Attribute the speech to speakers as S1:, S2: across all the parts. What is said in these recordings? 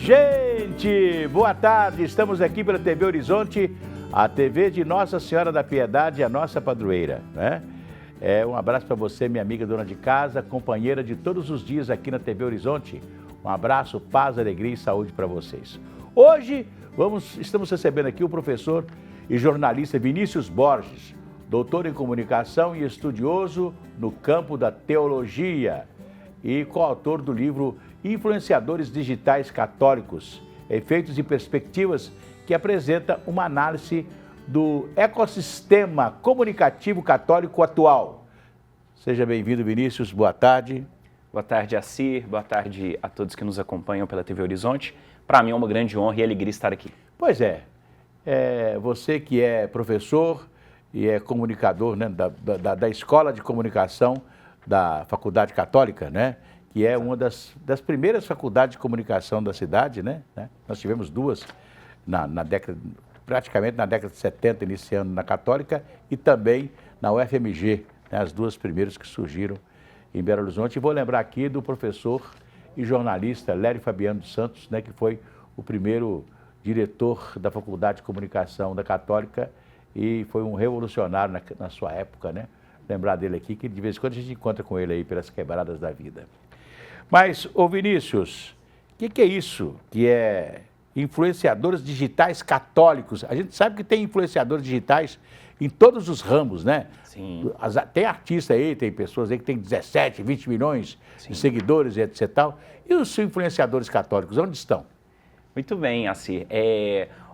S1: Gente, boa tarde. Estamos aqui pela TV Horizonte, a TV de Nossa Senhora da Piedade, a nossa padroeira, né? Um abraço para você, minha amiga dona de casa, companheira de todos os dias aqui na TV Horizonte. Um abraço, paz, alegria e saúde para vocês. Hoje estamos recebendo aqui o professor e jornalista Vinícius Borges, doutor em comunicação e estudioso no campo da teologia e coautor do livro Influenciadores Digitais Católicos, Efeitos e Perspectivas, que apresenta uma análise do ecossistema comunicativo católico atual. Seja bem-vindo, Vinícius, boa tarde.
S2: Boa tarde, Assir, boa tarde a todos que nos acompanham pela TV Horizonte. Para mim é uma grande honra e alegria estar aqui.
S1: Pois é, você que é professor e é comunicador, né, da Escola de Comunicação da Faculdade Católica, né? Que é uma das primeiras faculdades de comunicação da cidade, né? Nós tivemos duas praticamente na década de 70, iniciando na Católica, e também na UFMG, né? As duas primeiras que surgiram em Belo Horizonte. E vou lembrar aqui do professor e jornalista Lério Fabiano dos Santos, né? Que foi o primeiro diretor da Faculdade de Comunicação da Católica e foi um revolucionário na sua época, né? Lembrar dele aqui, que de vez em quando a gente encontra com ele aí pelas quebradas da vida. Mas, ô Vinícius, o que é isso que é influenciadores digitais católicos? A gente sabe que tem influenciadores digitais em todos os ramos, né?
S2: Sim.
S1: Tem artista aí, tem pessoas aí que tem 17, 20 milhões de seguidores e etc. Tal. E os influenciadores católicos, onde estão?
S2: Muito bem, Assir.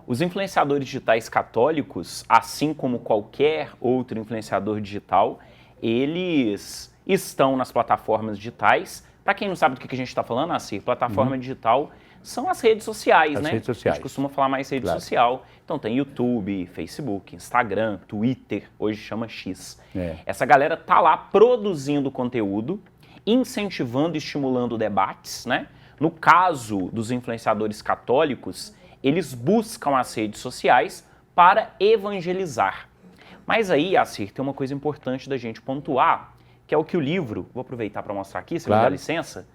S2: Os influenciadores digitais católicos, assim como qualquer outro influenciador digital, eles estão nas plataformas digitais. Para quem não sabe do que a gente está falando, Assir, plataforma digital são as redes sociais, né?
S1: Redes sociais.
S2: A gente costuma falar mais rede social. Então tem YouTube, Facebook, Instagram, Twitter, hoje chama X. Essa galera tá lá produzindo conteúdo, incentivando e estimulando debates, né? No caso dos influenciadores católicos, eles buscam as redes sociais para evangelizar. Mas aí, Assir, tem uma coisa importante da gente pontuar, que é o que o livro, vou aproveitar para mostrar aqui, se me dá licença,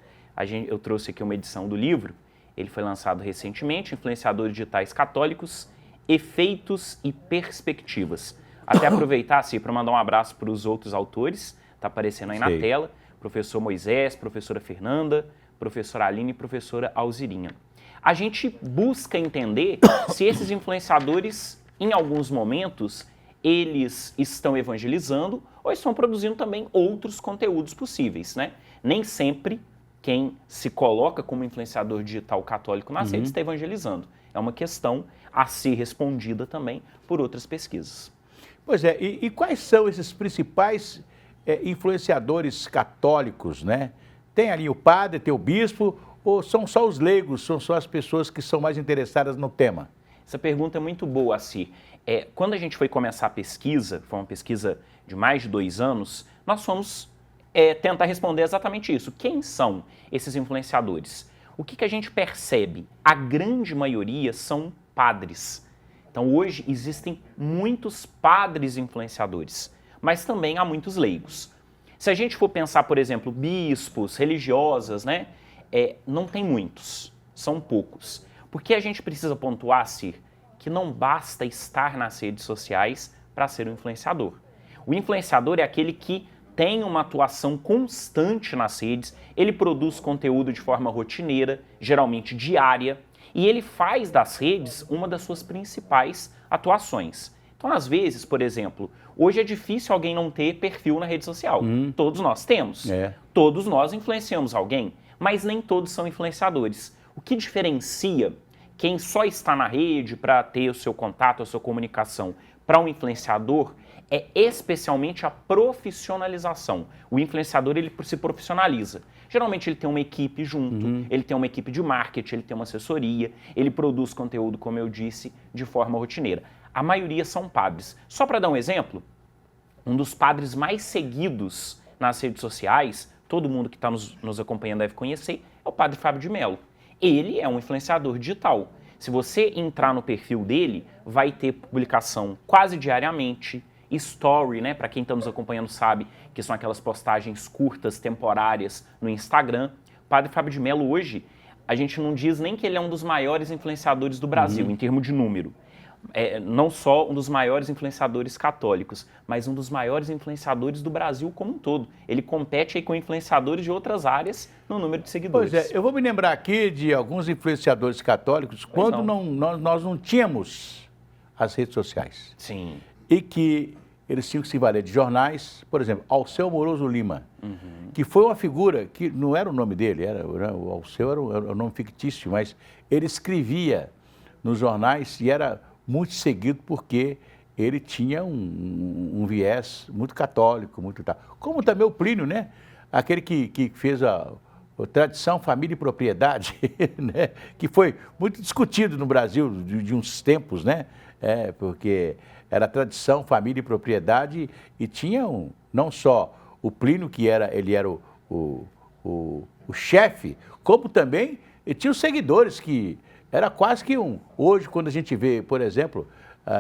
S2: eu trouxe aqui uma edição do livro, ele foi lançado recentemente, Influenciadores Digitais Católicos, Efeitos e Perspectivas. Até aproveitar, Assir, para mandar um abraço para os outros autores, está aparecendo aí na tela, professor Moisés, professora Fernanda, professora Aline e professora Alzirinha. A gente busca entender se esses influenciadores, em alguns momentos, eles estão evangelizando ou estão produzindo também outros conteúdos possíveis, né? Nem sempre quem se coloca como influenciador digital católico nas redes está evangelizando. É uma questão a ser respondida também por outras pesquisas.
S1: Pois é, e quais são esses principais influenciadores católicos, né? Tem ali o padre, tem o bispo, ou são só os leigos, são só as pessoas que são mais interessadas no tema?
S2: Essa pergunta é muito boa, Assir. Quando a gente foi começar a pesquisa, foi uma pesquisa de mais de 2 anos, nós fomos tentar responder exatamente isso. Quem são esses influenciadores? O que a gente percebe? A grande maioria são padres. Então hoje existem muitos padres influenciadores, mas também há muitos leigos. Se a gente for pensar, por exemplo, bispos, religiosas, né? Não tem muitos, são poucos. Porque a gente precisa pontuar, Sir, que não basta estar nas redes sociais para ser um influenciador. O influenciador é aquele que tem uma atuação constante nas redes, ele produz conteúdo de forma rotineira, geralmente diária, e ele faz das redes uma das suas principais atuações. Então, às vezes, por exemplo, hoje é difícil alguém não ter perfil na rede social. Todos nós temos. Todos nós influenciamos alguém, mas nem todos são influenciadores. O que diferencia quem só está na rede para ter o seu contato, a sua comunicação, para um influenciador, é especialmente a profissionalização. O influenciador, ele se profissionaliza. Geralmente ele tem uma equipe junto, ele tem uma equipe de marketing, ele tem uma assessoria, ele produz conteúdo, como eu disse, de forma rotineira. A maioria são padres. Só para dar um exemplo, um dos padres mais seguidos nas redes sociais, todo mundo que está nos acompanhando deve conhecer, é o padre Fábio de Mello. Ele é um influenciador digital. Se você entrar no perfil dele, vai ter publicação quase diariamente, story, né? Para quem está nos acompanhando sabe que são aquelas postagens curtas, temporárias no Instagram. O padre Fábio de Mello hoje, a gente não diz nem que ele é um dos maiores influenciadores do Brasil, em termos de número. Não só um dos maiores influenciadores católicos, mas um dos maiores influenciadores do Brasil como um todo. Ele compete aí com influenciadores de outras áreas no número de seguidores.
S1: Pois é, eu vou me lembrar aqui de alguns influenciadores católicos quando nós não tínhamos as redes sociais.
S2: Sim.
S1: E que eles tinham que se valer de jornais, por exemplo, Alceu Moroso Lima, que foi uma figura que não era o nome dele, o Alceu era o nome fictício, mas ele escrevia nos jornais e era muito seguido porque ele tinha um viés muito católico, muito tal. Como também o Plínio, né? Aquele que fez a tradição, família e propriedade, né? Que foi muito discutido no Brasil de uns tempos, né? Porque era tradição, família e propriedade e tinha não só o Plínio, que ele era o chefe, como também tinha os seguidores que era quase que Hoje, quando a gente vê, por exemplo,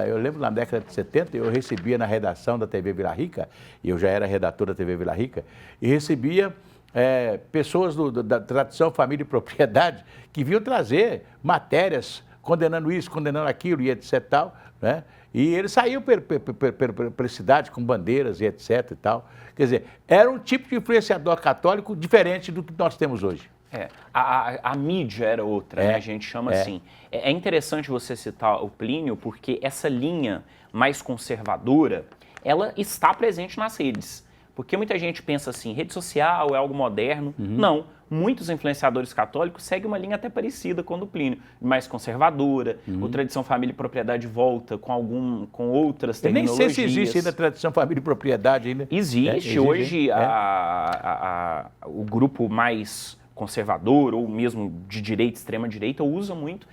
S1: eu lembro na década de 70, eu recebia na redação da TV Vila Rica, e eu já era redator da TV Vila Rica, e recebia pessoas da tradição, família e propriedade que vinham trazer matérias condenando isso, condenando aquilo e etc. Tal, né? E eles saíam pela cidade com bandeiras e etc. E tal. Quer dizer, era um tipo de influenciador católico diferente do que nós temos hoje.
S2: A mídia era outra, né? A gente chama assim. É interessante você citar o Plínio, porque essa linha mais conservadora, ela está presente nas redes. Porque muita gente pensa assim, rede social é algo moderno. Não, muitos influenciadores católicos seguem uma linha até parecida com a do Plínio, mais conservadora, o Tradição Família e Propriedade volta com outras terminologias.
S1: Eu nem sei se existe ainda Tradição Família e Propriedade ainda.
S2: Existe. Hoje o grupo mais conservador ou mesmo de direita, extrema direita, usa muito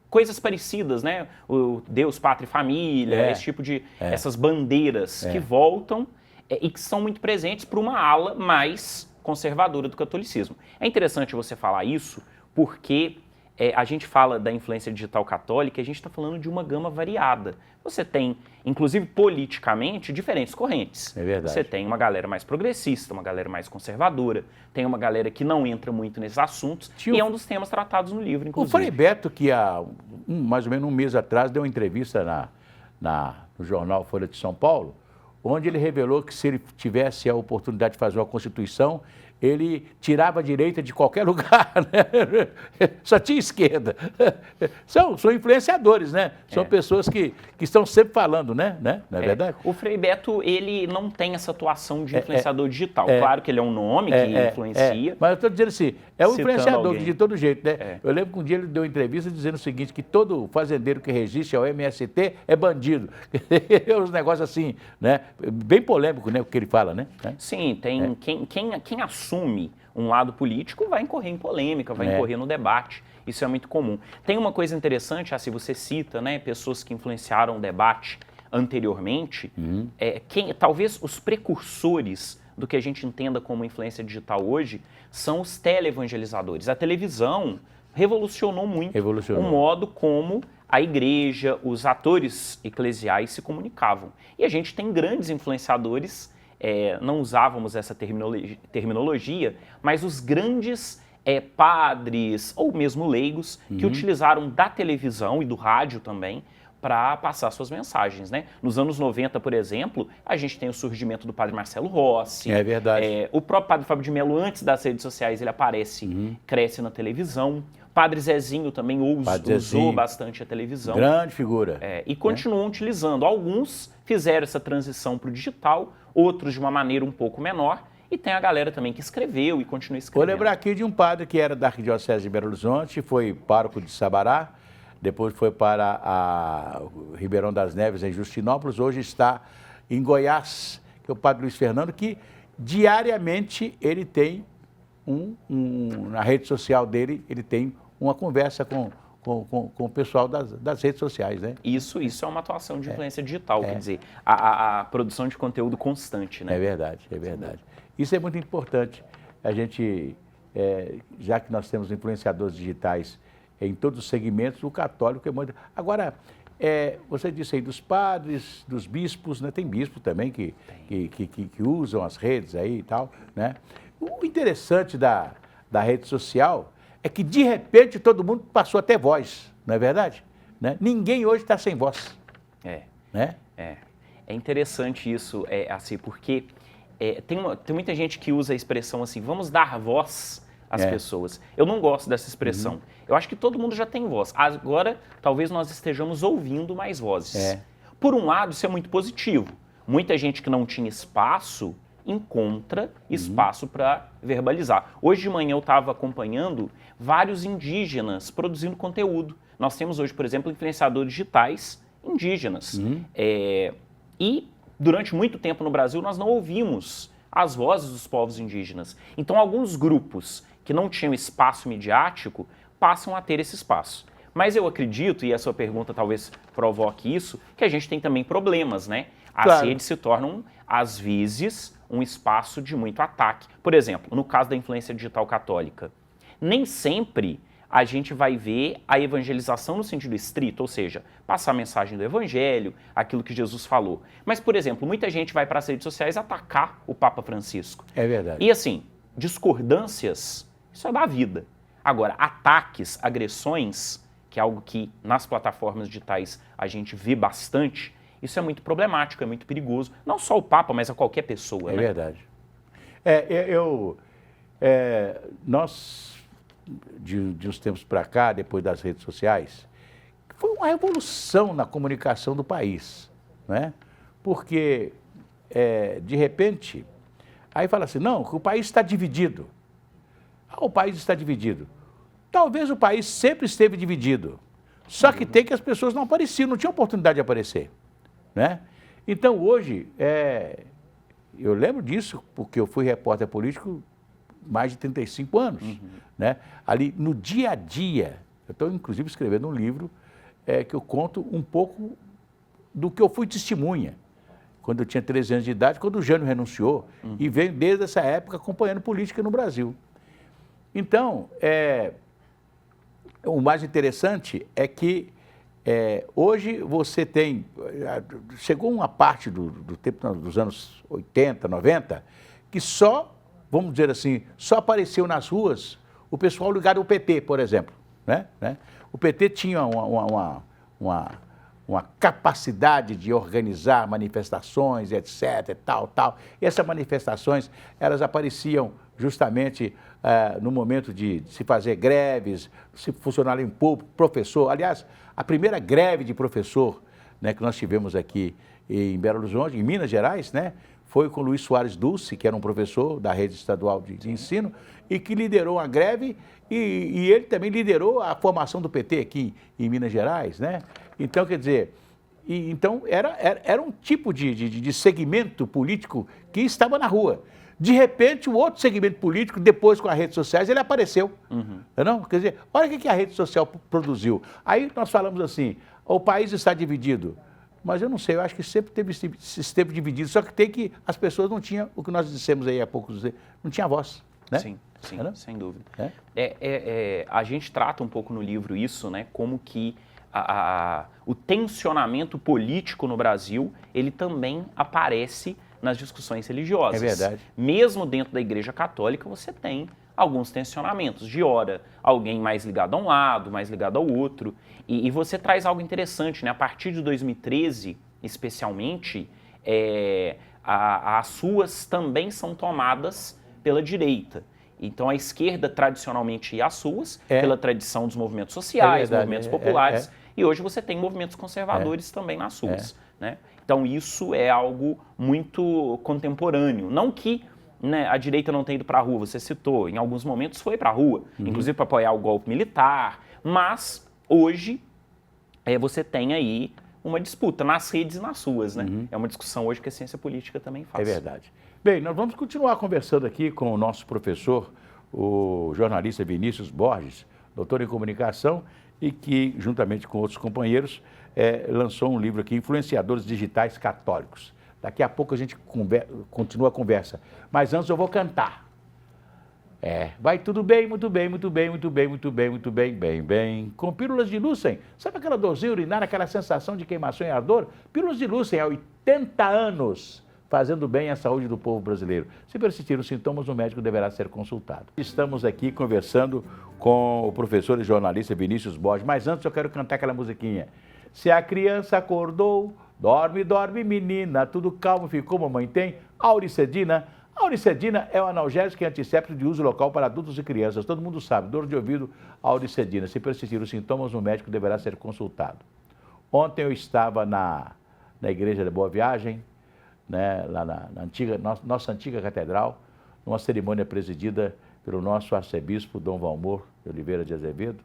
S2: coisas parecidas, né? O Deus, Pátria e Família, esse tipo de essas bandeiras que voltam e que são muito presentes para uma ala mais conservadora do catolicismo. É interessante você falar isso porque a gente fala da influência digital católica e a gente está falando de uma gama variada. Você tem, inclusive politicamente, diferentes correntes.
S1: É verdade.
S2: Você tem uma galera mais progressista, uma galera mais conservadora, tem uma galera que não entra muito nesses assuntos, e é um dos temas tratados no livro, inclusive.
S1: O Frei Beto, que há mais ou menos um mês atrás, deu uma entrevista no jornal Folha de São Paulo, onde ele revelou que se ele tivesse a oportunidade de fazer uma Constituição, ele tirava a direita de qualquer lugar, né? Só tinha esquerda. São influenciadores, né? São pessoas que estão sempre falando, né? Não é verdade?
S2: O Frei Beto, ele não tem essa atuação de influenciador digital. Claro que ele é um nome que influencia.
S1: Mas eu estou dizendo assim, é um influenciador de todo jeito, né? Eu lembro que um dia ele deu uma entrevista dizendo o seguinte, que todo fazendeiro que resiste ao MST é bandido. Uns negócios assim, né? Bem polêmico, né? O que ele fala, né?
S2: Sim, tem quem assume um lado político vai incorrer em polêmica, vai incorrer no debate. Isso é muito comum. Tem uma coisa interessante, se você cita, né, pessoas que influenciaram o debate anteriormente, talvez os precursores do que a gente entenda como influência digital hoje são os teleevangelizadores. A televisão revolucionou muito o modo como a igreja, os atores eclesiais se comunicavam. E a gente tem grandes influenciadores, não usávamos essa terminologia, mas os grandes padres ou mesmo leigos que utilizaram da televisão e do rádio também para passar suas mensagens, né? Nos anos 90, por exemplo, a gente tem o surgimento do padre Marcelo Rossi.
S1: É verdade.
S2: O próprio padre Fábio de Mello, antes das redes sociais, ele aparece, cresce na televisão. Padre Zezinho também usou bastante a televisão.
S1: Grande figura.
S2: E continuam utilizando. Alguns fizeram essa transição para o digital, outros de uma maneira um pouco menor, e tem a galera também que escreveu e continua escrevendo.
S1: Vou lembrar aqui de um padre que era da Arquidiocese de Belo Horizonte, foi pároco de Sabará, depois foi para Ribeirão das Neves, em Justinópolis, hoje está em Goiás, que é o padre Luiz Fernando, que diariamente ele tem na rede social dele, ele tem uma conversa com o pessoal das redes sociais, né?
S2: Isso é uma atuação de influência digital, quer dizer, a produção de conteúdo constante, né?
S1: É verdade. Isso é muito importante. A gente, já que nós temos influenciadores digitais em todos os segmentos, o católico é muito... Agora, você disse aí dos padres, dos bispos, né? Tem bispo também que usam as redes aí e tal, né? O interessante da rede social é que de repente todo mundo passou a ter voz, não é verdade? Né? Ninguém hoje está sem voz. Né?
S2: É interessante isso, assim, porque tem muita gente que usa a expressão assim, vamos dar voz às pessoas. Eu não gosto dessa expressão. Eu acho que todo mundo já tem voz. Agora, talvez nós estejamos ouvindo mais vozes. Por um lado, isso é muito positivo. Muita gente que não tinha espaço encontra espaço para verbalizar. Hoje de manhã eu estava acompanhando vários indígenas produzindo conteúdo. Nós temos hoje, por exemplo, influenciadores digitais indígenas. E durante muito tempo no Brasil nós não ouvimos as vozes dos povos indígenas. Então alguns grupos que não tinham espaço midiático passam a ter esse espaço. Mas eu acredito, e a sua pergunta talvez provoque isso, que a gente tem também problemas, né? As redes se tornam, às vezes, um espaço de muito ataque. Por exemplo, no caso da influência digital católica, nem sempre a gente vai ver a evangelização no sentido estrito, ou seja, passar a mensagem do evangelho, aquilo que Jesus falou. Mas, por exemplo, muita gente vai para as redes sociais atacar o Papa Francisco.
S1: É verdade.
S2: E assim, discordâncias, isso é da vida. Agora, ataques, agressões, que é algo que nas plataformas digitais a gente vê bastante, isso é muito problemático, é muito perigoso. Não só o Papa, mas a qualquer pessoa.
S1: É
S2: né?
S1: verdade. Nós, de uns tempos para cá, depois das redes sociais, foi uma revolução na comunicação do país, né? Porque, de repente, aí fala assim, não, o país está dividido. O país está dividido. Talvez o país sempre esteve dividido, só que tem que as pessoas não apareciam, não tinham oportunidade de aparecer, né? Então, hoje, eu lembro disso, porque eu fui repórter político mais de 35 anos, né? Ali, no dia a dia, eu estou, inclusive, escrevendo um livro que eu conto um pouco do que eu fui testemunha, quando eu tinha 13 anos de idade, quando o Jânio renunciou, e venho desde essa época acompanhando política no Brasil. Então, o mais interessante é que hoje você tem, chegou uma parte do tempo dos anos 80, 90, que só, vamos dizer assim, só apareceu nas ruas o pessoal ligado ao PT, por exemplo. Né? O PT tinha uma capacidade de organizar manifestações, etc, tal. E essas manifestações, elas apareciam justamente no momento de se fazer greves, se funcionário público, professor. Aliás, a primeira greve de professor, né, que nós tivemos aqui em Belo Horizonte, em Minas Gerais, né, foi com Luiz Soares Dulce, que era um professor da rede estadual de ensino, e que liderou a greve, e ele também liderou a formação do PT aqui em Minas Gerais, né? Então, quer dizer, então era um tipo de segmento político que estava na rua. De repente, o outro segmento político, depois com as redes sociais, ele apareceu. Não? Quer dizer, olha o que a rede social produziu. Aí nós falamos assim, o país está dividido. Mas eu não sei, eu acho que sempre esteve dividido, só que as pessoas não tinham, o que nós dissemos aí há pouco, não tinha voz. Né?
S2: Sim, sem dúvida. A gente trata um pouco no livro isso, né, como que o tensionamento político no Brasil, ele também aparece nas discussões religiosas.
S1: É verdade.
S2: Mesmo dentro da Igreja Católica, você tem alguns tensionamentos. De hora, alguém mais ligado a um lado, mais ligado ao outro. E você traz algo interessante, né? A partir de 2013, especialmente, as suas também são tomadas pela direita. Então, a esquerda tradicionalmente ia às suas, pela tradição dos movimentos sociais, movimentos populares, e hoje você tem movimentos conservadores também nas suas. Né? Então, isso é algo muito contemporâneo. Não que, né, a direita não tenha ido para a rua, você citou, em alguns momentos foi para a rua, inclusive para apoiar o golpe militar, mas hoje você tem aí uma disputa nas redes e nas suas. Né? É uma discussão hoje que a ciência política também faz.
S1: É verdade. Bem, nós vamos continuar conversando aqui com o nosso professor, o jornalista Vinícius Borges, doutor em comunicação, e que, juntamente com outros companheiros, lançou um livro aqui, Influenciadores Digitais Católicos. Daqui a pouco a gente continua a conversa. Mas antes eu vou cantar. Vai tudo bem, muito bem, muito bem, muito bem, muito bem, muito bem, bem. Com pílulas de Lúcen. Sabe aquela dorzinha urinária, aquela sensação de queimação e ardor? Pílulas de Lúcen, há 80 anos, fazendo bem à saúde do povo brasileiro. Se persistir os sintomas, o médico deverá ser consultado. Estamos aqui conversando com o professor e jornalista Vinícius Borges, mas antes eu quero cantar aquela musiquinha. Se a criança acordou, dorme, dorme menina, tudo calmo ficou, mamãe tem Auricedina. A Auricedina é um analgésico e antisséptico de uso local para adultos e crianças. Todo mundo sabe, dor de ouvido, Auricedina. Se persistir os sintomas, o médico deverá ser consultado. Ontem eu estava na igreja da Boa Viagem, né, lá na nossa antiga catedral, numa cerimônia presidida pelo nosso arcebispo, Dom Valmor de Oliveira de Azevedo,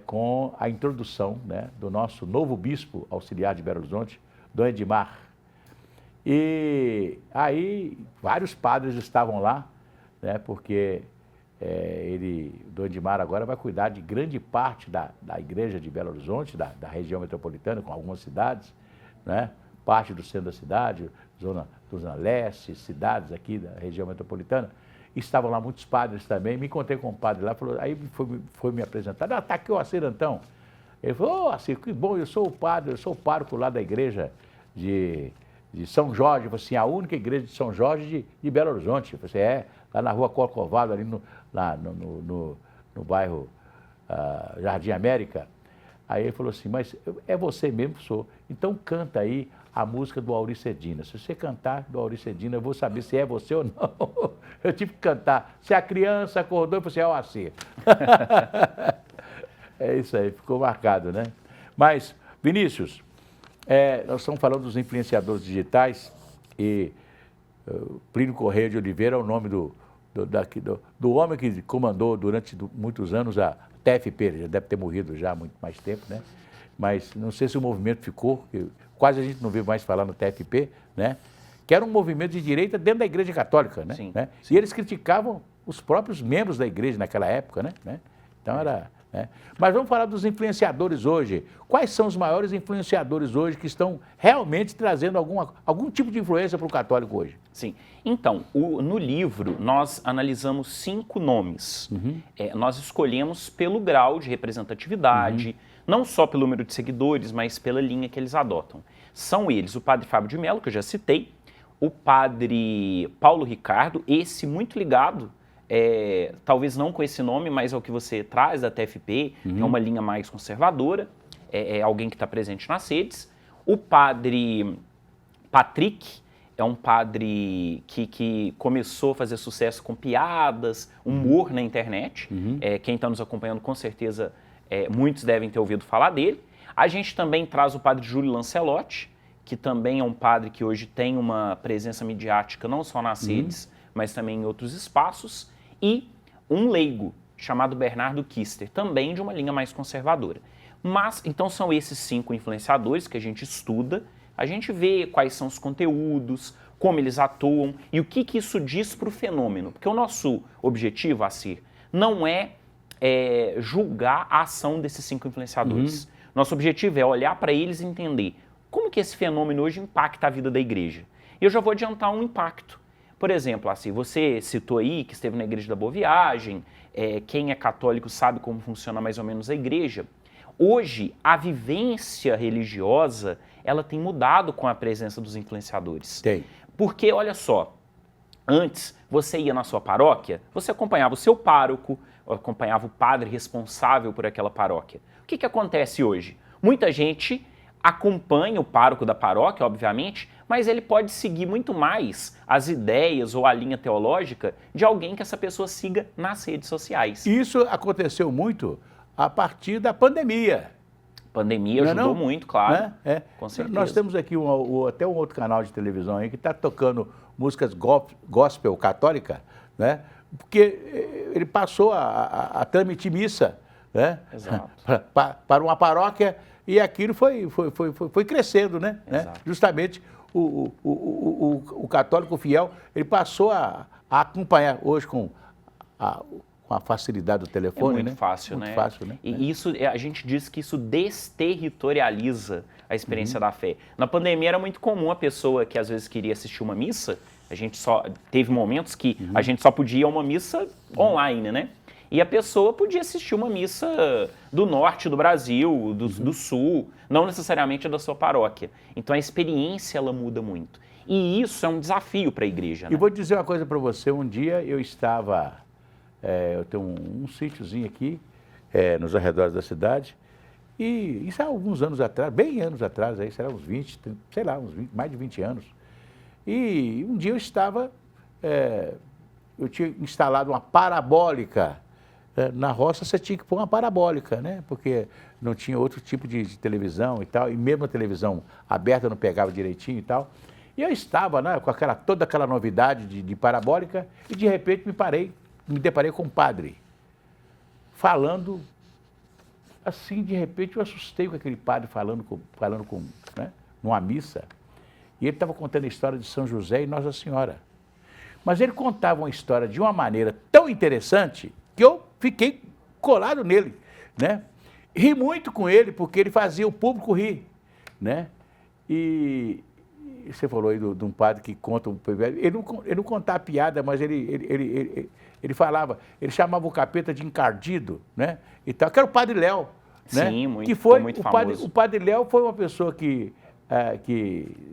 S1: com a introdução, né, do nosso novo bispo auxiliar de Belo Horizonte, Dom Edmar. E aí vários padres estavam lá, né, porque Dom Edmar agora vai cuidar de grande parte da igreja de Belo Horizonte, da região metropolitana, com algumas cidades, né, parte do centro da cidade, zona leste, cidades aqui da região metropolitana. Estavam lá muitos padres também, me encontrei com um padre lá, falou, aí foi me apresentar, está aqui o Acir Antão. Ele falou, Acir, que bom, eu sou o pároco lá da igreja de São Jorge. Eu falei assim, a única igreja de São Jorge de Belo Horizonte. Eu falei assim, lá na rua Corcovado, ali no bairro Jardim América. Aí ele falou assim, mas é você mesmo que sou, então canta aí a música do Auricedina. Se você cantar do Auricedina, eu vou saber se é você ou não. Eu tive que cantar. Se a criança acordou, eu falei assim, é o Acir. É isso aí, ficou marcado, né? Mas, Vinícius, nós estamos falando dos influenciadores digitais e Plínio Correia de Oliveira é o nome do homem que comandou durante muitos anos a TFP, ele já deve ter morrido já há muito mais tempo, né? Mas não sei se o movimento ficou, quase a gente não vê mais falar no TFP, né? Que era um movimento de direita dentro da Igreja Católica, né?
S2: Sim,
S1: né?
S2: sim.
S1: E eles criticavam os próprios membros da igreja naquela época, né? Então era... né? Mas vamos falar dos influenciadores hoje. Quais são os maiores influenciadores hoje que estão realmente trazendo algum tipo de influência para o católico hoje?
S2: Sim. Então, no livro, nós analisamos 5 nomes. Nós escolhemos pelo grau de representatividade, não só pelo número de seguidores, mas pela linha que eles adotam. São eles o padre Fábio de Mello, que eu já citei, o padre Paulo Ricardo, esse muito ligado, talvez não com esse nome, mas é o que você traz da TFP, é uma linha mais conservadora, é alguém que está presente nas redes. O padre Patrick é um padre que começou a fazer sucesso com piadas, humor na internet. Quem está nos acompanhando, com certeza, muitos devem ter ouvido falar dele. A gente também traz o padre Júlio Lancelotti, que também é um padre que hoje tem uma presença midiática não só nas redes, mas também em outros espaços. E um leigo, chamado Bernardo Kister, também de uma linha mais conservadora. Mas, então, são esses 5 influenciadores que a gente estuda, a gente vê quais são os conteúdos, como eles atuam e o que isso diz para o fenômeno. Porque o nosso objetivo, Acir, não é julgar a ação desses 5 influenciadores. Nosso objetivo é olhar para eles e entender como que esse fenômeno hoje impacta a vida da igreja. E eu já vou adiantar um impacto. Por exemplo, assim, você citou aí que esteve na Igreja da Boa Viagem, quem é católico sabe como funciona mais ou menos a igreja. Hoje, a vivência religiosa, ela tem mudado com a presença dos influenciadores.
S1: Tem.
S2: Porque, olha só, antes você ia na sua paróquia, você acompanhava o seu pároco, acompanhava o padre responsável por aquela paróquia. O que acontece hoje? Muita gente acompanha o pároco da paróquia, obviamente, mas ele pode seguir muito mais as ideias ou a linha teológica de alguém que essa pessoa siga nas redes sociais.
S1: Isso aconteceu muito a partir da pandemia.
S2: A pandemia ajudou muito, claro, com certeza.
S1: Nós temos aqui até um outro canal de televisão aí que está tocando músicas gospel católica, né? Porque ele passou a transmitir missa, né?
S2: Exato.
S1: para uma paróquia e aquilo foi crescendo, né? Justamente o católico fiel, ele passou a acompanhar hoje com a facilidade do telefone,
S2: muito fácil,
S1: muito
S2: né?
S1: fácil, né?
S2: E isso, a gente diz que isso desterritorializa a experiência da fé. Na pandemia era muito comum a pessoa que às vezes queria assistir uma missa, a gente só teve momentos que a gente só podia ir a uma missa online, né? E a pessoa podia assistir uma missa do norte do Brasil, do sul, não necessariamente da sua paróquia. Então a experiência ela muda muito. E isso é um desafio para a igreja.
S1: E vou dizer uma coisa para você, um dia eu estava, eu tenho um sítiozinho aqui, nos arredores da cidade, e isso há alguns anos atrás, bem anos atrás, aí será uns 20, sei lá, mais de 20 anos. E um dia eu estava, eu tinha instalado uma parabólica. Na roça você tinha que pôr uma parabólica, né? Porque não tinha outro tipo de televisão e tal, e mesmo a televisão aberta não pegava direitinho e tal. E eu estava, né, com toda aquela novidade de parabólica, e de repente me deparei com um padre falando, assim, de repente eu assustei com aquele padre falando né, numa missa, e ele estava contando a história de São José e Nossa Senhora. Mas ele contava uma história de uma maneira tão interessante que eu fiquei colado nele, né? Ri muito com ele, porque ele fazia o público rir, né? E você falou aí de um padre que conta, ele não contava piada, mas ele falava, ele chamava o capeta de encardido, né? E tal, que era o Padre Léo, né?
S2: Sim,
S1: que foi
S2: muito famoso.
S1: O Padre Léo foi uma pessoa que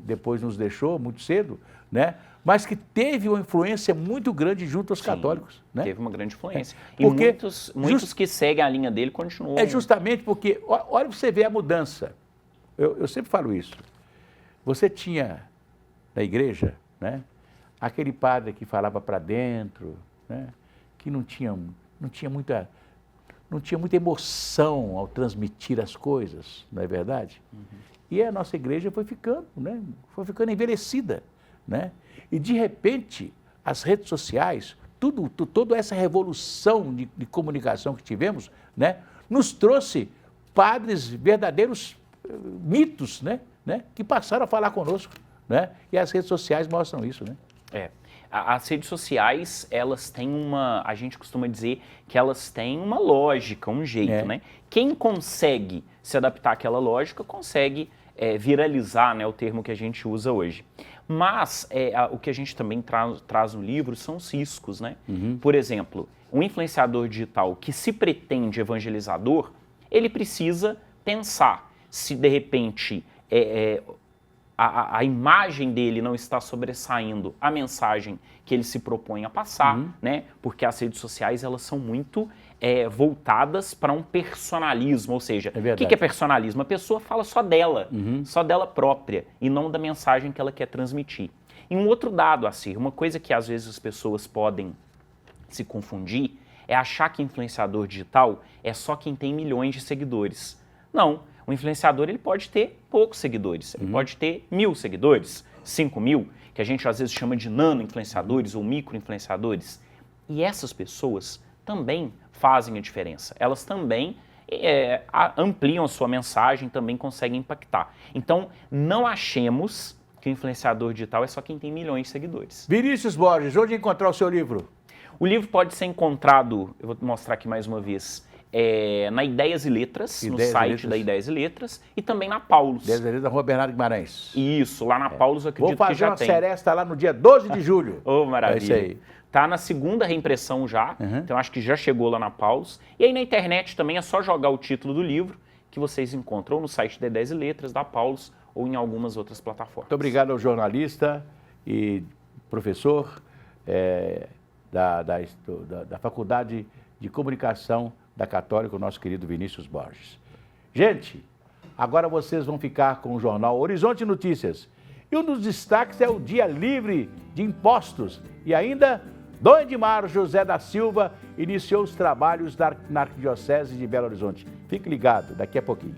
S1: depois nos deixou muito cedo, né? Mas que teve uma influência muito grande junto aos católicos, né?
S2: Teve uma grande influência. E
S1: Porque
S2: muitos que seguem a linha dele continuam.
S1: É justamente porque, olha para você ver a mudança. Eu sempre falo isso. Você tinha na igreja, né, aquele padre que falava para dentro, né, que não tinha muita emoção ao transmitir as coisas, não é verdade? Uhum. E a nossa igreja foi ficando, né, envelhecida, né? E de repente as redes sociais, toda essa revolução de comunicação que tivemos, né, nos trouxe padres verdadeiros mitos, né, que passaram a falar conosco, né? E as redes sociais mostram isso, né?
S2: As redes sociais, elas têm a gente costuma dizer que elas têm uma lógica, um jeito, né? Quem consegue se adaptar àquela lógica, consegue viralizar, né, o termo que a gente usa hoje. Mas o que a gente também traz no livro são os riscos, né? Uhum. Por exemplo, um influenciador digital que se pretende evangelizador, ele precisa pensar se de repente a imagem dele não está sobressaindo a mensagem que ele se propõe a passar, né? Porque as redes sociais, elas são muito voltadas para um personalismo, ou seja, o que é personalismo? A pessoa fala só dela, só dela própria, e não da mensagem que ela quer transmitir. E um outro dado, Assir, uma coisa que às vezes as pessoas podem se confundir, é achar que influenciador digital é só quem tem milhões de seguidores. Não. O influenciador, ele pode ter poucos seguidores, ele pode ter 1.000 seguidores, 5.000, que a gente às vezes chama de nano-influenciadores ou micro-influenciadores. E essas pessoas também fazem a diferença. Elas também ampliam a sua mensagem, também conseguem impactar. Então, não achemos que o influenciador digital é só quem tem milhões de seguidores.
S1: Vinícius Borges, onde encontrar o seu livro?
S2: O livro pode ser encontrado, eu vou mostrar aqui mais uma vez, na Ideias e Letras, no site da Ideias e Letras, e também na Paulus.
S1: Ideias e Letras da Rua Bernardo Guimarães.
S2: Isso, lá na Paulus eu acredito que já tem.
S1: Vou fazer uma seresta lá no dia 12 de julho.
S2: Oh, maravilha.
S1: É isso aí.
S2: Tá na segunda reimpressão já, então acho que já chegou lá na Paulus. E aí na internet também é só jogar o título do livro, que vocês encontram ou no site da Ideias e Letras, da Paulus, ou em algumas outras plataformas.
S1: Muito obrigado ao jornalista e professor da Faculdade de Comunicação da Católica, o nosso querido Vinícius Borges. Gente, agora vocês vão ficar com o jornal Horizonte Notícias. E um dos destaques é o Dia Livre de Impostos. E ainda, Dom Edmar José da Silva iniciou os trabalhos na Arquidiocese de Belo Horizonte. Fique ligado, daqui a pouquinho.